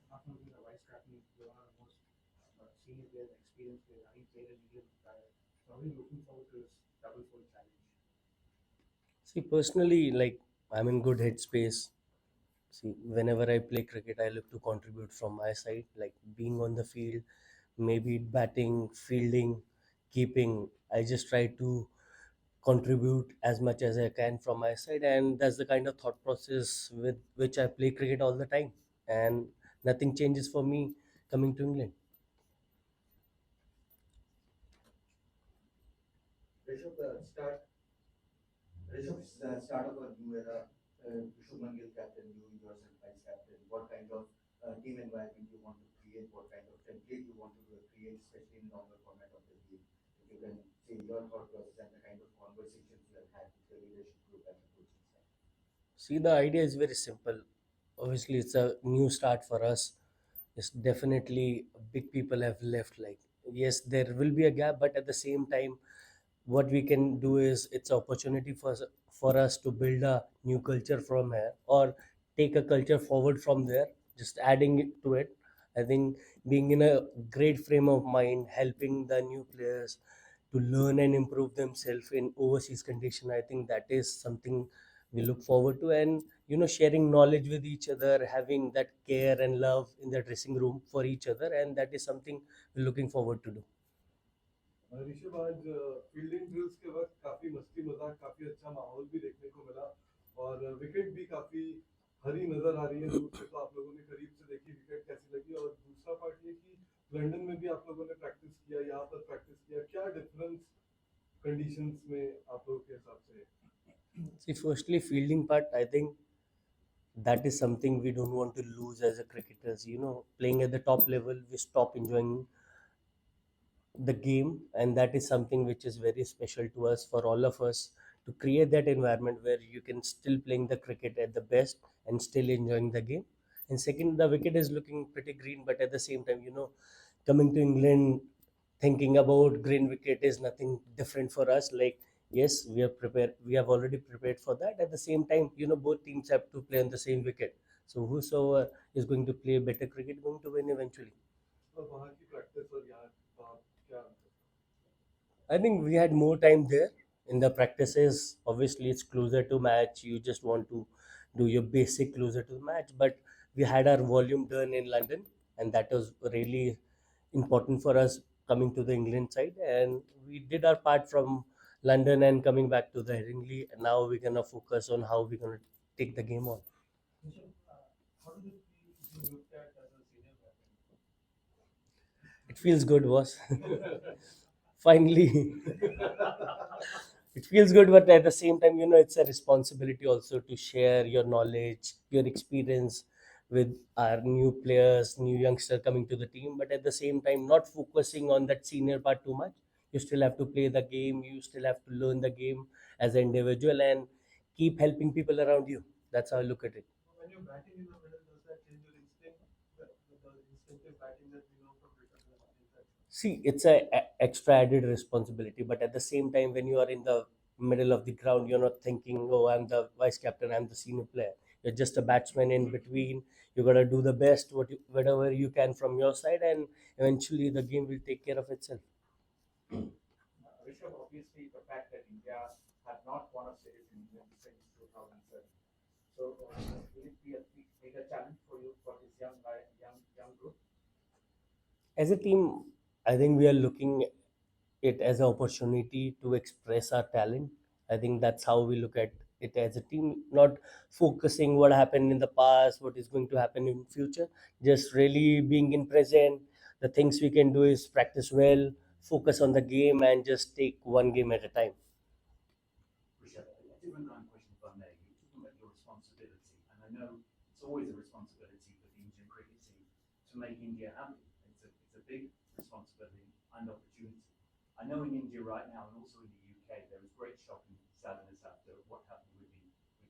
After being a vice captain, you're one of the most senior players, experienced players, having played in England prior. So are you looking forward to this double fold challenge? See, personally, like I'm in good headspace. See, whenever I play cricket, I look to contribute from my side, like being on the field, maybe batting, fielding, keeping. I just try to contribute as much as I can from my side, and that's the kind of thought process with which I play cricket all the time. And nothing changes for me coming to England. Rishabh, start of a new era. Shubman Gill captain, you yourself vice captain. What kind of team environment you want to create? What kind of template you want to create, especially in longer format of the game? If you can say your thought process and the kind of conversations you have had with the leadership group and the coaching staff. See, the idea is very simple. Obviously, it's a new start for us. It's definitely big people have left. Like, yes, there will be a gap, but at the same time, what we can do is it's an opportunity for us to build a new culture from here or take a culture forward from there, just adding it to it. I think being in a great frame of mind, helping the new players to learn and improve themselves in overseas condition, I think that is something we look forward to. And sharing knowledge with each other, having that care and love in the dressing room for each other, and that is something we're looking forward to do. Rishabh आज fielding drills के वक्त काफी मस्ती मजाक काफी अच्छा माहौल भी देखने को मिला और विकेट भी काफी हरी नजर आ रही है दूर से, तो आप लोगों ने करीब से देखी विकेट कैसी लगी। और दूसरा पार्ट ये कि लंदन में भी आप लोगों ने प्रैक्टिस किया, यहाँ पर प्रैक्टिस किया, क्या डिफरेंस कंडीशंस में आप लोगों के हिसाब से है? See, firstly, fielding part, I think that is something we don't want to lose as a cricketers. Playing at the top level, we stop enjoying the game, and that is something which is very special to us, for all of us, to create that environment where you can still playing the cricket at the best and still enjoying the game. And second, the wicket is looking pretty green, but at the same time, coming to England, thinking about green wicket is nothing different for us. Like, yes, we have already prepared for that. At the same time, both teams have to play on the same wicket, so whosoever is going to play better cricket going to win eventually. और वहाँ की practice और यहाँ वहाँ क्या अंतर? I think we had more time there in the practices. Obviously, it's closer to match. You just want to do your basic closer to the match. But we had our volume done in London, and that was really important for us coming to the England side. And we did our part from London and coming back to the Headingley. And now we're gonna focus on how we're gonna take the game on. Rishabh, how does it feel to be looked at as a senior captain? It feels good, boss. Finally. It feels good, but at the same time, it's a responsibility also to share your knowledge, your experience with our new players, new youngster coming to the team. But at the same time, not focusing on that senior part too much. You still have to play the game, you still have to learn the game as an individual, and keep helping people around you. That's how I look at it. When you're batting in the middle, does that change your instinct? The instinctive batting that we know from Rishabh Pant, is that? See, it's a extra added responsibility, but at the same time, when you are in the middle of the ground, you're not thinking, "Oh, I'm the vice captain, I'm the senior player." You're just a batsman in between. You gotta do the best, whatever you can from your side, and eventually the game will take care of itself. Rishabh, obviously the fact that India have not won a series in England since 2007. So will it be a bigger challenge for you for this young group? As a team, I think we are looking it as an opportunity to express our talent. I think that's how we look at it as a team, not focusing what happened in the past, what is going to happen in future, just really being in present. The things we can do is practice well, focus on the game, and just take one game at a time. Rishabh, a different line question if I may. You're talking about your responsibility, and I know it's always a responsibility for the Indian cricket team to make India happy. It's a big responsibility and opportunity. I know in India right now, and also in the UK, there is great shock and sadness after what happened with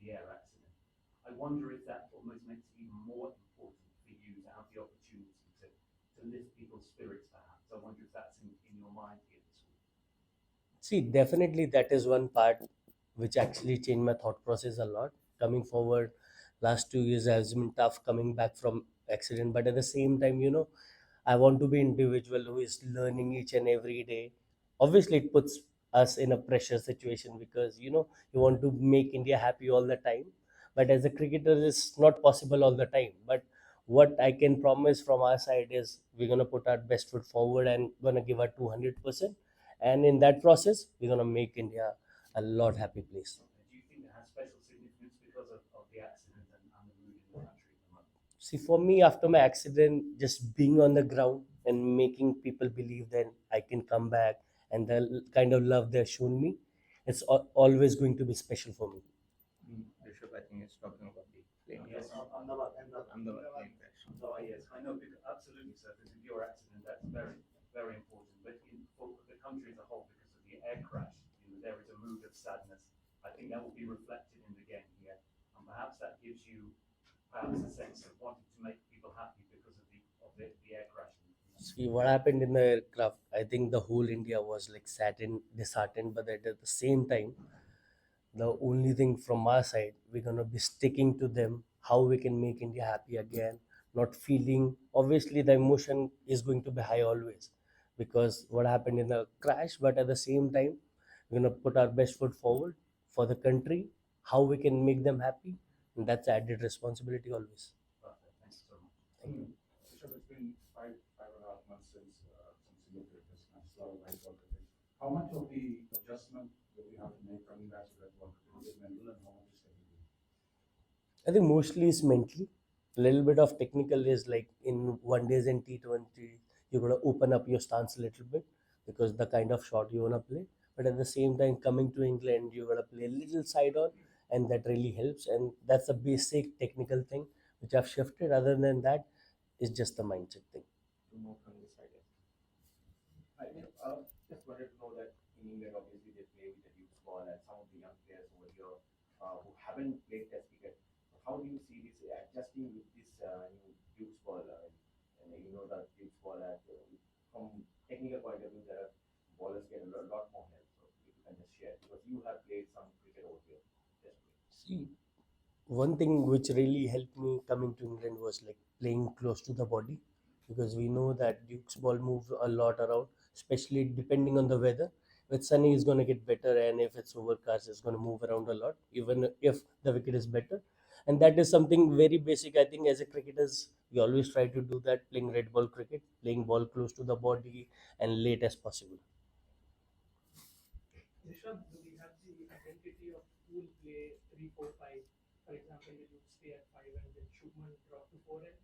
the air accident. I wonder if that almost makes it even more important for you to have the opportunity to lift people's spirits, perhaps. I wonder if that's in your mind here this week. See, definitely that is one part which actually changed my thought process a lot. Coming forward, last 2 years has been tough coming back from accident, but at the same time, I want to be individual who is learning each and every day. Obviously, it puts us in a pressure situation because you want to make India happy all the time. But as a cricketer, it's not possible all the time. But what I can promise from our side is we're gonna put our best foot forward and gonna give our 200%. And in that process, we're gonna make India a lot happy place. Do you think it has special significance because of the accident and the mood in the country at the moment? See, for me, after my accident, just being on the ground and making people believe that I can come back and the kind of love they've shown me, it's always going to be special for me. Rishabh, I think, is talking about the plane Yes, crash. Ahmedabad plane crash. oh, yes, I know, absolutely, sir, because of your accident, that's very, very important. But for the country as a whole, because of the air crash, there is a mood of sadness. I think that will be reflected in the game here, and perhaps that gives you perhaps a sense of wanting to make people happy because of the air crash. See, what happened in the aircraft, I think the whole India was like saddened, disheartened, but at the same time, the only thing from our side, we're gonna be sticking to them how we can make India happy again, not feeling. Obviously, the emotion is going to be high always because what happened in the crash, but at the same time, we're gonna put our best foot forward for the country, how we can make them happy, and that's added responsibility always. Perfect, thanks so much. Thank you. Rishabh, it's been five and a half months since you looked at this match. A lot of white ball cricket. How much of the adjustment that you have to make coming back to red ball cricket is mental, and how much is technical? I think mostly it's mentally. A little bit of technical is like in one days and T20, you gotta open up your stance a little bit because the kind of shot you wanna play. But at the same time, coming to England, you gotta play a little side on, and that really helps. And that's a basic technical thing which I've shifted. Other than that, it's just the mindset thing. To move from this side. Just wanted to know that in England, obviously, they play with the Duke's ball, and some of the young players over here who haven't played Test cricket. How do you see this adjusting with this new Duke's ball? And you know that Duke's ball, from technical point of view, there are ballers get a lot more help. So if you can just share, because you have played some cricket over here. Test cricket. See, one thing which really helped me coming to England was like playing close to the body because we know that Duke's ball moves a lot around, especially depending on the weather. If it's sunny, it's going to get better, and if it's overcast, it's going to move around a lot, even if the wicket is better. And that is something very basic. I think as a cricketers, we always try to do that, playing red ball cricket, playing ball close to the body and late as possible. Rishabh, do we have the identity of who will play 3-4-5? For example, you would stay at 5 and then Shubman drop to 4. And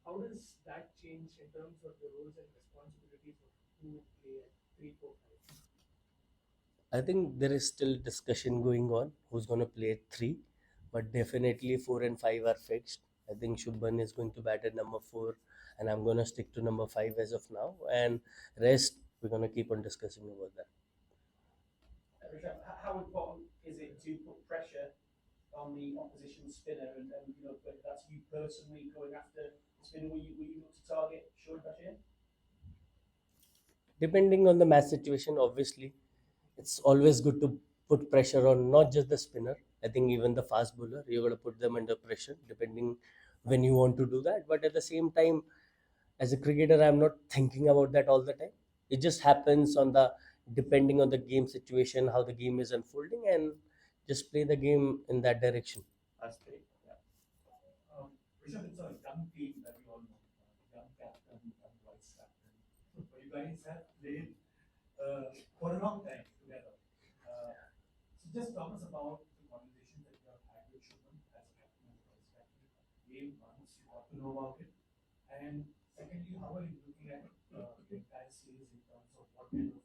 how does that change in terms of the roles and responsibilities of who would play at 3-4-5? I think there is still discussion going on who's going to play at three, but definitely four and five are fixed. I think Shubman is going to bat at number four, and I'm going to stick to number five as of now. And rest, we're going to keep on discussing about that. Rishabh, how important is it to put pressure on the opposition spinner, and whether that's you personally going after the spinner, will you look to target Sean Bashir? Depending on the match situation, obviously, it's always good to put pressure on not just the spinner. I think even the fast bowler, you got to put them under pressure depending when you want to do that. But at the same time, as a cricketer, I'm not thinking about that all the time. It just happens on the depending on the game situation, how the game is unfolding, and just play the game in that direction. That's great. Yeah. Rishabh, it's a young team that we all know, young captain, young vice captain. But you guys have played for a long time together. So just talk us about the conversations that you have had with Shubman as a captain and vice captain. Game once you got to know about it, and secondly, how are you looking at the entire series in terms of what kind of,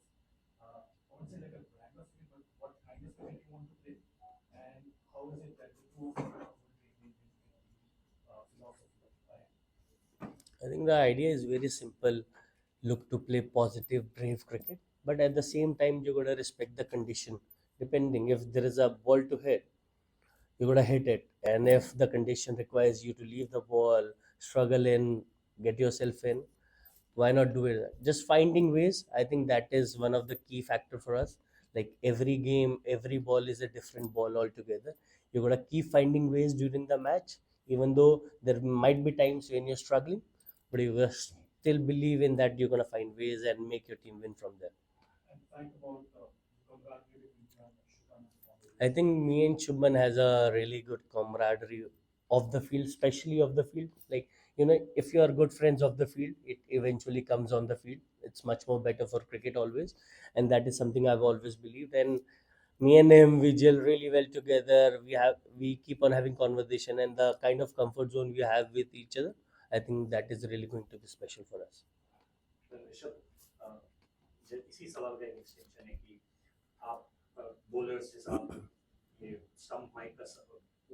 I won't say like a brand of cricket, but what kind of cricket you want to play, and how is it that the two of you are going to be in the philosophy of play? I think the idea is very simple. Look to play positive, brave cricket, but at the same time, you gotta respect the condition. Depending if there is a ball to hit, you gotta hit it, and if the condition requires you to leave the ball, struggle in, get yourself in, why not do it? Just finding ways. I think that is one of the key factor for us. Like every game, every ball is a different ball altogether. You gotta keep finding ways during the match. even though there might be times when you're struggling, but you will still believe in that you're gonna find ways and make your team win from there. And think about congratulating Shubham I think me and Shubman has a really good camaraderie of the field, especially of the field. Like, if you are good friends of the field, it eventually comes on the field. It's much more better for cricket always, and that is something I've always believed. And me and him, we gel really well together. We keep on having conversation, and the kind of comfort zone we have with each other, I think that is really going to be special for us. Rishabh, इसी सवाल का एक extension है कि आप bowlers जैसा आप ये स्टंप माइक का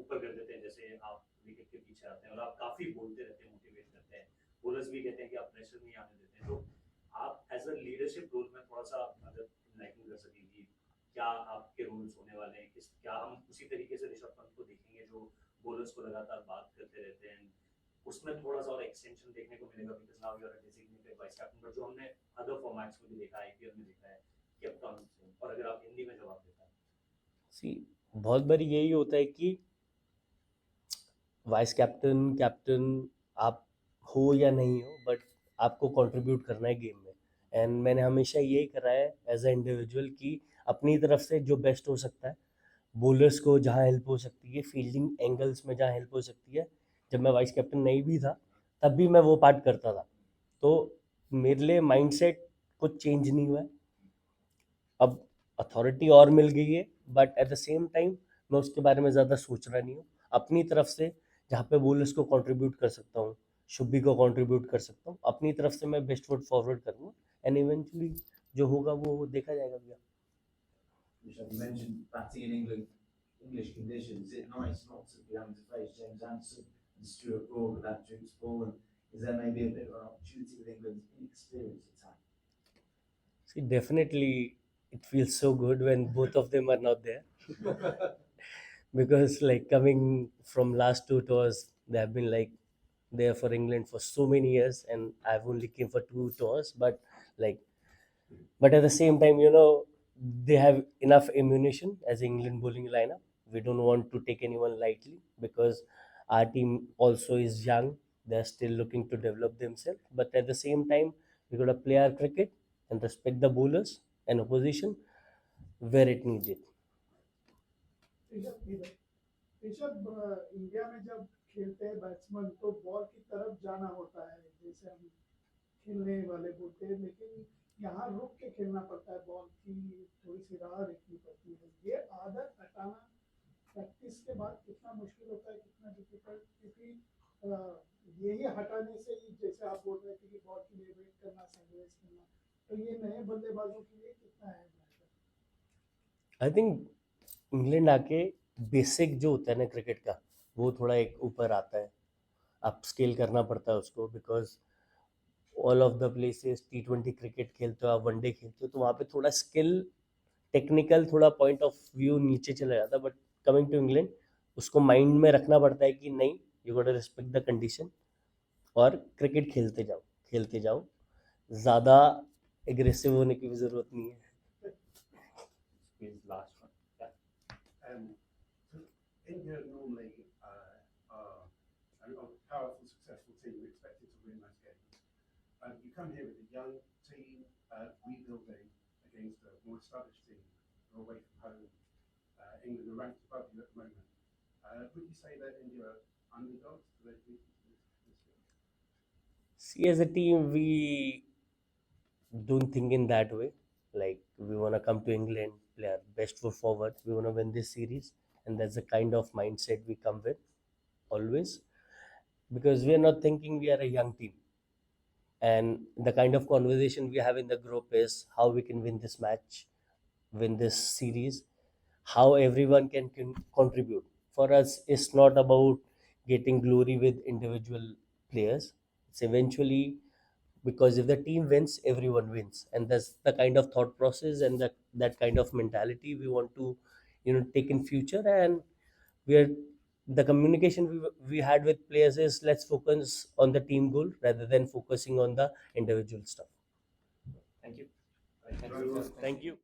ऊपर कर देते हैं, जैसे आप विकेट के पीछे आते हैं और आप काफी बोलते रहते हैं, मोटिवेट करते हैं, बॉलर्स भी कहते हैं कि आप प्रेशर नहीं आने देते हैं, तो आप एज अ लीडरशिप रोल में थोड़ा सा अगर लाइटिंग कर सकें कि क्या आपके रोल्स होने वाले हैं, क्या हम उसी तरीके से ऋषभ पंत को देखेंगे जो बॉलर्स को लगातार बात करते रहते हैं, उसमें थोड़ा सा और एक्सटेंशन देखने को मिलेगा, because now you are a designated vice captain, but जो हमने अदर फॉर्मेट्स में भी देखा है, आईपीएल में देखा है, कैप्टन, और अगर आप हिंदी में जवाब देता है। सी, बहुत बारी यही होता है कि वाइस कैप्टन कैप्टन आप हो या नहीं हो, बट आपको कंट्रीब्यूट करना है गेम में। एंड मैंने हमेशा यही करा है एज अ इंडिविजुअल कि अपनी तरफ से जो बेस्ट हो सकता है, बॉलर्स को जहाँ हेल्प हो सकती है, फील्डिंग एंगल्स में जहाँ हेल्प हो सकती है, जब मैं वाइस कैप्टन नहीं भी था तब भी मैं वो पार्ट करता था। तो मेरे लिए माइंडसेट कुछ चेंज नहीं हुआ है। अब अथॉरिटी और मिल गई है, but at the same time मैं उसके बारे में ज़्यादा सोच रहा नहीं हूँ। अपनी तरफ से जहाँ पे बॉलर्स को कंट्रीब्यूट कर सकता हूँ, शुभी को कंट्रीब्यूट कर सकता हूँ, अपनी तरफ से मैं बेस्ट फुट फॉरवर्ड करूँगा, एंड इवेंचुअली जो होगा वो देखा जाएगा भैया। Rishabh, you mentioned batting in England, English conditions. Is it nice not to be having to face James Anderson and Stuart Broad with that Duke's ball? And is there maybe a bit of an opportunity with England's inexperienced attack? See, definitely it feels so good when both of them are not there. Because like coming from last two tours, they have been like there for England for so many years, and I've only came for two tours. Like, but at the same time, they have enough ammunition as England bowling lineup. We don't want to take anyone lightly because our team also is young. They're still looking to develop themselves. But at the same time, we got to play our cricket and respect the bowlers and opposition where it needs it. Rishabh Rishabh, India में जब खेलते हैं batsman तो ball की तरफ जाना होता है, जैसे हम खेलने वाले बोलते हैं, लेकिन यहाँ रुक के खेलना पड़ता है, बॉल की थोड़ी सी राह देखनी पड़ती है। ये आदत हटाना प्रैक्टिस के बाद कितना मुश्किल होता है, कितना डिफिकल्ट, क्योंकि यही हटाने से ही जैसे आप बोल रहे थे कि बॉल के लिए वेट करना, सनराइज करना, तो ये नए बल्लेबाजों के लिए कितना है? आई थिंक इंग्लैंड आके बेसिक जो होता है ना क्रिकेट का, वो थोड़ा एक ऊपर आता है, अप स्केल करना पड़ता है उसको, because all of the places T20 cricket खेलते हो, आप वनडे खेलते हो, तो वहाँ पे थोड़ा स्किल, टेक्निकल थोड़ा पॉइंट ऑफ व्यू नीचे चला जाता है। बट कमिंग टू इंग्लैंड, उसको माइंड में रखना पड़ता है कि नहीं, you got respect the condition और क्रिकेट खेलते जाओ, ज़्यादा एग्रेसिव होने की भी ज़रूरत नहीं है। Last one, So India normally are a powerful, successful team expected to win most games. You come here with a young team rebuilding against a more established team who are away from home. England are ranked above you at the moment. Would you say that India are underdogs to their this game? See, as a team, we don't think in that way. Like, we want to come to England, play our best foot forward. We want to win this series, and that's the kind of mindset we come with always. Because we are not thinking we are a young team, and the kind of conversation we have in the group is how we can win this match, win this series, how everyone can contribute. For us, it's not about getting glory with individual players. It's eventually, because if the team wins, everyone wins, and that's the kind of thought process and that kind of mentality we want to take in future. And we are, the communication we had with players is, let's focus on the team goal rather than focusing on the individual stuff. Thank you. Thank you.